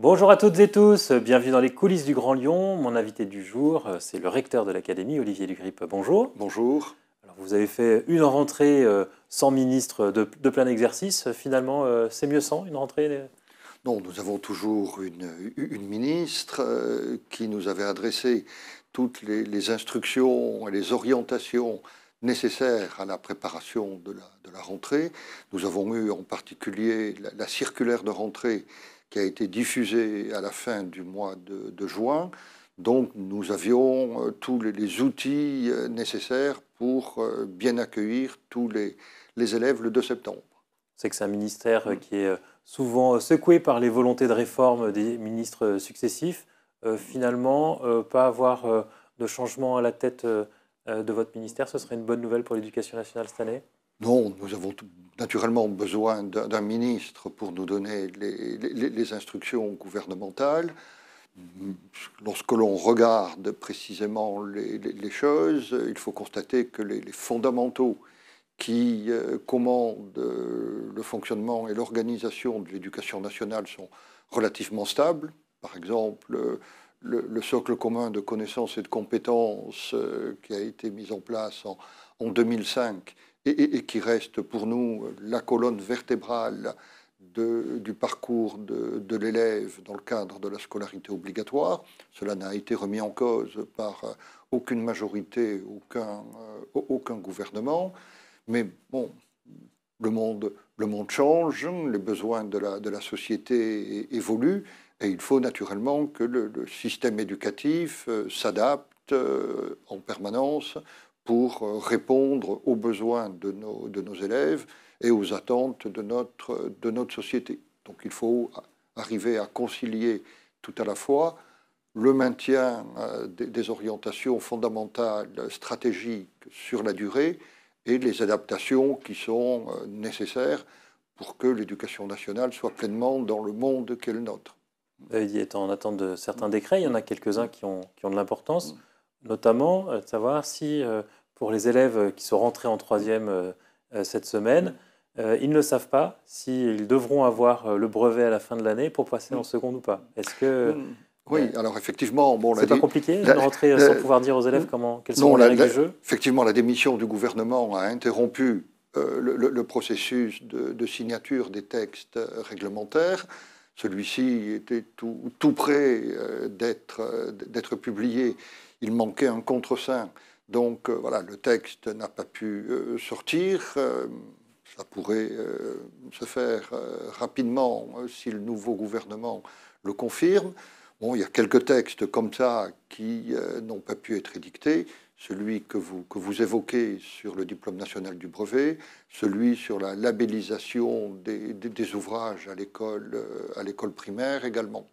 Bonjour à toutes et tous, bienvenue dans les coulisses du Grand Lyon. Mon invité du jour, c'est le recteur de l'Académie, Olivier Lugrippe. Bonjour. Bonjour. Alors, vous avez fait une rentrée sans ministre de plein exercice. Finalement, c'est mieux sans une rentrée Non, nous avons toujours une ministre qui nous avait adressé toutes les instructions et les orientations nécessaires à la préparation de la rentrée. Nous avons eu en particulier la circulaire de rentrée qui a été diffusée à la fin du mois de juin. Donc nous avions tous les outils nécessaires pour bien accueillir tous les élèves le 2 septembre. C'est que c'est un ministère qui est souvent secoué par les volontés de réforme des ministres successifs. Finalement, pas avoir de changement à la tête de votre ministère, ce serait une bonne nouvelle pour l'éducation nationale cette année? Non, nous avons naturellement besoin d'un ministre pour nous donner les instructions gouvernementales. Lorsque l'on regarde précisément les choses, il faut constater que les fondamentaux qui commandent le fonctionnement et l'organisation de l'éducation nationale sont relativement stables. Par exemple, le socle commun de connaissances et de compétences qui a été mis en place en 2005 et qui reste pour nous la colonne vertébrale du parcours de l'élève dans le cadre de la scolarité obligatoire. Cela n'a été remis en cause par aucune majorité, aucun gouvernement. Mais bon, le monde change, les besoins de la société évoluent, et il faut naturellement que le système éducatif s'adapte en permanence pour répondre aux besoins de nos élèves et aux attentes de notre société. Donc il faut arriver à concilier tout à la fois le maintien des orientations fondamentales, stratégiques sur la durée, et les adaptations qui sont nécessaires pour que l'éducation nationale soit pleinement dans le monde qu'est le nôtre. Vous avez dit être en attente de certains décrets. Il y en a quelques-uns qui ont de l'importance, notamment de savoir si pour les élèves qui sont rentrés en troisième cette semaine, ils ne savent pas s'ils devront avoir le brevet à la fin de l'année pour passer en seconde ou pas. Est-ce que oui, alors effectivement, bon, c'est pas compliqué de rentrer sans pouvoir dire aux élèves quelles sont les règles du jeu? Effectivement, la démission du gouvernement a interrompu le processus de signature des textes réglementaires. Celui-ci était tout prêt d'être publié. Il manquait un contreseing. Donc voilà, le texte n'a pas pu sortir. Ça pourrait se faire rapidement si le nouveau gouvernement le confirme. Bon, il y a quelques textes comme ça qui n'ont pas pu être édictés. Celui que vous évoquez sur le diplôme national du brevet, celui sur la labellisation des ouvrages à l'école primaire également.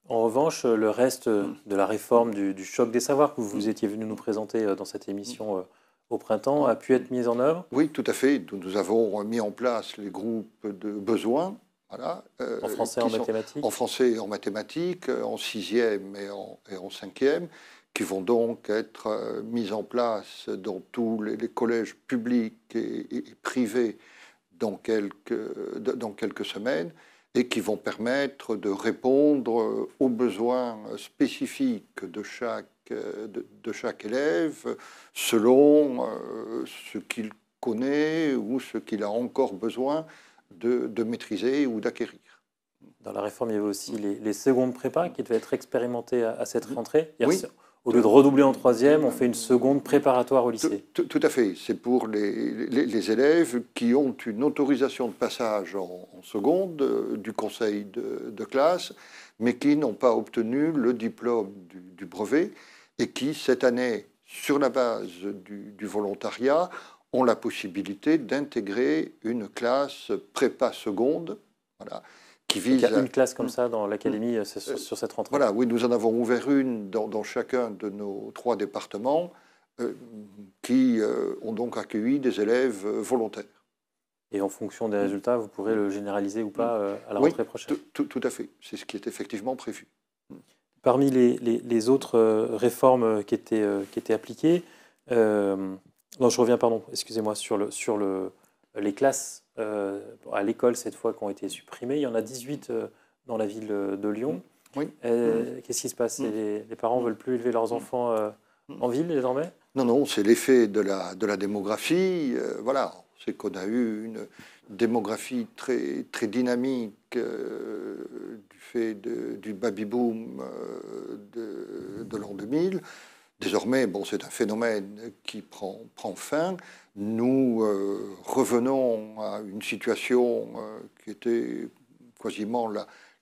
En revanche, le reste de la réforme du choc des savoirs que vous étiez venu nous présenter dans cette émission au printemps a pu être mis en œuvre? Oui, tout à fait. Nous avons mis en place les groupes de besoins. Voilà, en français et en mathématiques? En français et en mathématiques, en sixième et en cinquième, qui vont donc être mis en place dans tous les collèges publics et privés dans quelques semaines, et qui vont permettre de répondre aux besoins spécifiques de chaque élève selon ce qu'il connaît ou ce qu'il a encore besoin de maîtriser ou d'acquérir. Dans la réforme, il y avait aussi les secondes prépa qui devaient être expérimentées à cette rentrée. Oui. Au lieu de redoubler en troisième, on fait une seconde préparatoire au lycée. Tout à fait. C'est pour les élèves qui ont une autorisation de passage en seconde du conseil de classe, mais qui n'ont pas obtenu le diplôme du brevet et qui, cette année, sur la base du volontariat, ont la possibilité d'intégrer une classe prépa seconde, voilà, qui vise... Il y a une classe comme ça dans l'académie sur cette rentrée. Voilà, oui, nous en avons ouvert une dans chacun de nos 3 départements qui ont donc accueilli des élèves volontaires. Et en fonction des résultats, vous pourrez le généraliser ou pas à la rentrée prochaine? Tout à fait, c'est ce qui est effectivement prévu. Parmi les autres réformes qui étaient appliquées, non, je reviens, pardon, excusez-moi, sur les classes à l'école cette fois qui ont été supprimées. Il y en a 18 dans la ville de Lyon. Oui. Qu'est-ce qui se passe? Les parents ne veulent plus élever leurs enfants en ville désormais? Non, c'est l'effet de la démographie. Voilà, c'est qu'on a eu une démographie très, très dynamique du fait du baby-boom de l'an 2000. Désormais, bon, c'est un phénomène qui prend fin. Nous revenons à une situation qui était quasiment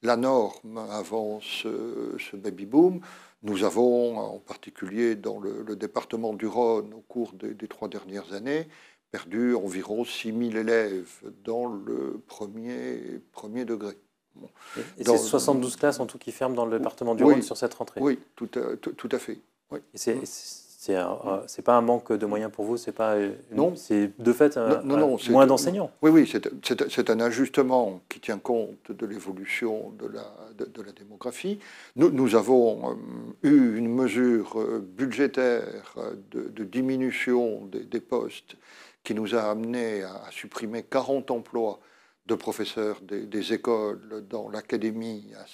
la norme avant ce baby-boom. Nous avons, en particulier dans le département du Rhône, au cours des 3 dernières années, perdu environ 6 000 élèves dans le premier degré. Bon. Et c'est 72 classes en tout qui ferment dans le département du Rhône sur cette rentrée? Oui, tout à fait. Oui. Et c'est pas un manque de moyens pour vous, c'est pas non, c'est de fait moins d'enseignants. Oui, c'est un ajustement qui tient compte de l'évolution de la démographie. Nous avons eu une mesure budgétaire de diminution des postes qui nous a amené à supprimer 40 emplois de professeurs des écoles dans l'académie à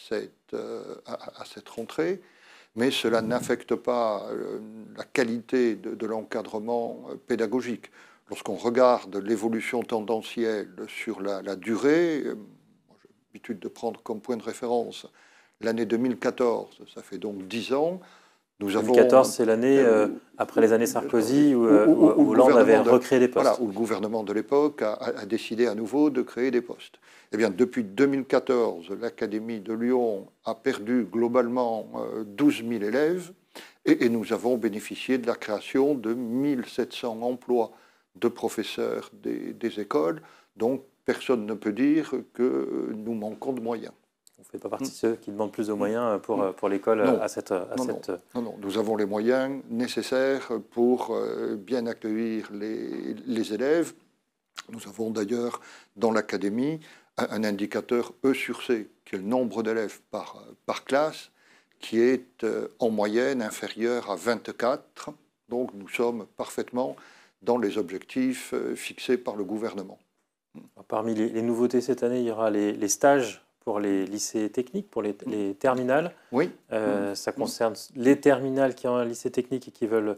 cette rentrée. Mais cela n'affecte pas la qualité de l'encadrement pédagogique. Lorsqu'on regarde l'évolution tendancielle sur la durée, j'ai l'habitude de prendre comme point de référence l'année 2014, ça fait donc 10 ans. 2014, c'est l'année après les années Sarkozy où Hollande avait recréé des postes. Voilà, où le gouvernement de l'époque a décidé à nouveau de créer des postes. Eh bien, depuis 2014, l'Académie de Lyon a perdu globalement 12 000 élèves et nous avons bénéficié de la création de 1700 emplois de professeurs des écoles. Donc, personne ne peut dire que nous manquons de moyens. Vous ne faites pas partie de ceux qui demandent plus de moyens pour l'école à cette... Non, nous avons les moyens nécessaires pour bien accueillir les élèves. Nous avons d'ailleurs dans l'académie un indicateur E sur C, qui est le nombre d'élèves par classe, qui est en moyenne inférieur à 24. Donc nous sommes parfaitement dans les objectifs fixés par le gouvernement. Parmi les nouveautés cette année, il y aura les stages pour les lycées techniques, pour les terminales. Oui. Ça concerne les terminales qui ont un lycée technique et qui ne veulent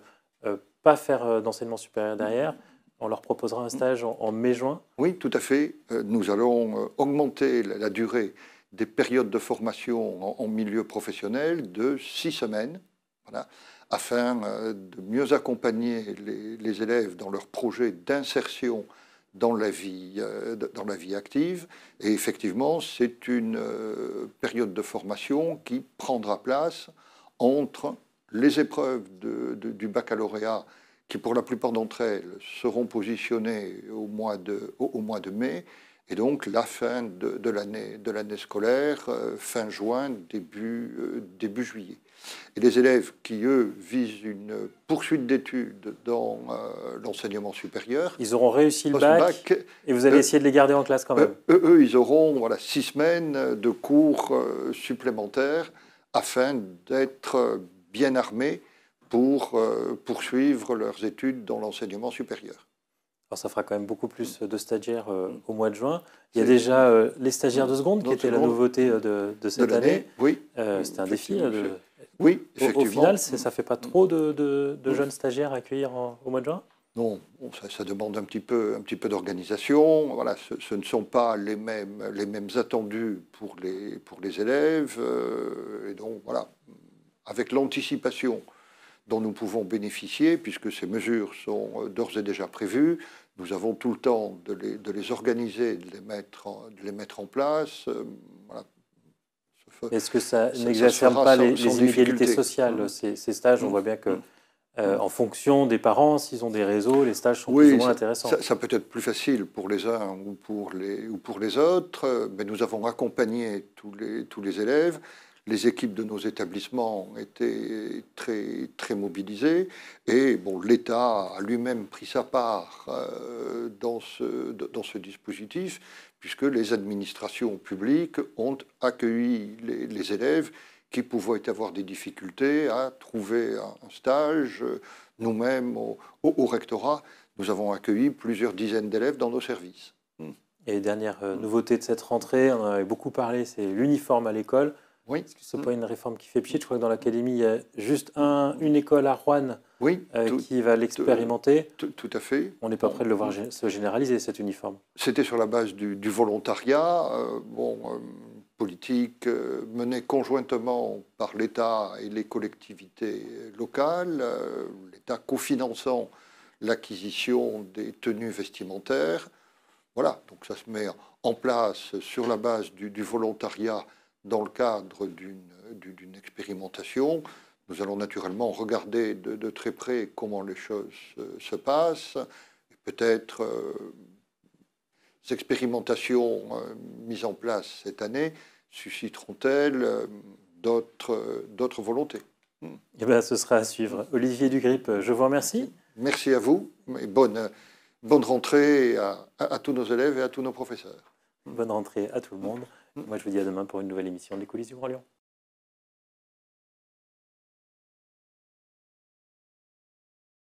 pas faire d'enseignement supérieur derrière. On leur proposera un stage en mai-juin. Oui, tout à fait. Nous allons augmenter la durée des périodes de formation en milieu professionnel de 6 semaines, voilà, afin de mieux accompagner les élèves dans leur projet d'insertion dans la vie active. Et effectivement, c'est une période de formation qui prendra place entre les épreuves du baccalauréat, qui pour la plupart d'entre elles seront positionnées au mois de mai, et donc la fin de l'année scolaire, fin juin, début juillet. Et les élèves qui, eux, visent une poursuite d'études dans l'enseignement supérieur... Ils auront réussi le bac et vous allez essayer de les garder en classe quand même. Eux, ils auront 6 semaines de cours supplémentaires afin d'être bien armés pour poursuivre leurs études dans l'enseignement supérieur. Alors ça fera quand même beaucoup plus de stagiaires au mois de juin. Il y a déjà les stagiaires de seconde qui étaient la nouveauté de cette année. Oui. C'était un défi. Oui, effectivement. Au final, ça ne fait pas trop de jeunes stagiaires à accueillir au mois de juin? Non, ça demande un petit peu d'organisation. Voilà, ce ne sont pas les mêmes attendus pour les élèves. Et donc, voilà, avec l'anticipation dont nous pouvons bénéficier, puisque ces mesures sont d'ores et déjà prévues, nous avons tout le temps de les organiser, de les mettre en place. Voilà. Est-ce que ça n'exacerbe pas les inégalités sociales, ces stages? On voit bien que, en fonction des parents, s'ils ont des réseaux, les stages sont plus ou moins intéressants. Ça peut être plus facile pour les uns ou pour les autres, mais nous avons accompagné tous les élèves. Les équipes de nos établissements étaient très, très mobilisées et bon, l'État a lui-même pris sa part dans ce dispositif, puisque les administrations publiques ont accueilli les élèves qui pouvaient avoir des difficultés à trouver un stage. Nous-mêmes, au rectorat, nous avons accueilli plusieurs dizaines d'élèves dans nos services. Et dernière nouveauté de cette rentrée, on en avait beaucoup parlé, c'est l'uniforme à l'école. Oui. Est-ce que ce n'est pas une réforme qui fait pchit? Je crois que dans l'académie, il y a juste une école à Rouen Oui, qui va l'expérimenter. Tout à fait. On n'est pas prêt de le voir se généraliser, cet uniforme. C'était sur la base du volontariat, politique menée conjointement par l'État et les collectivités locales, l'État cofinançant l'acquisition des tenues vestimentaires. Voilà, donc ça se met en place sur la base du volontariat dans le cadre d'une expérimentation. Nous allons naturellement regarder de très près comment les choses se passent. Peut-être ces expérimentations mises en place cette année susciteront-elles d'autres volontés. Eh bien, ce sera à suivre. Olivier Dugrip, je vous remercie. Merci à vous et bonne rentrée à tous nos élèves et à tous nos professeurs. Bonne rentrée à tout le monde. Moi, je vous dis à demain pour une nouvelle émission des coulisses du Grand Lyon.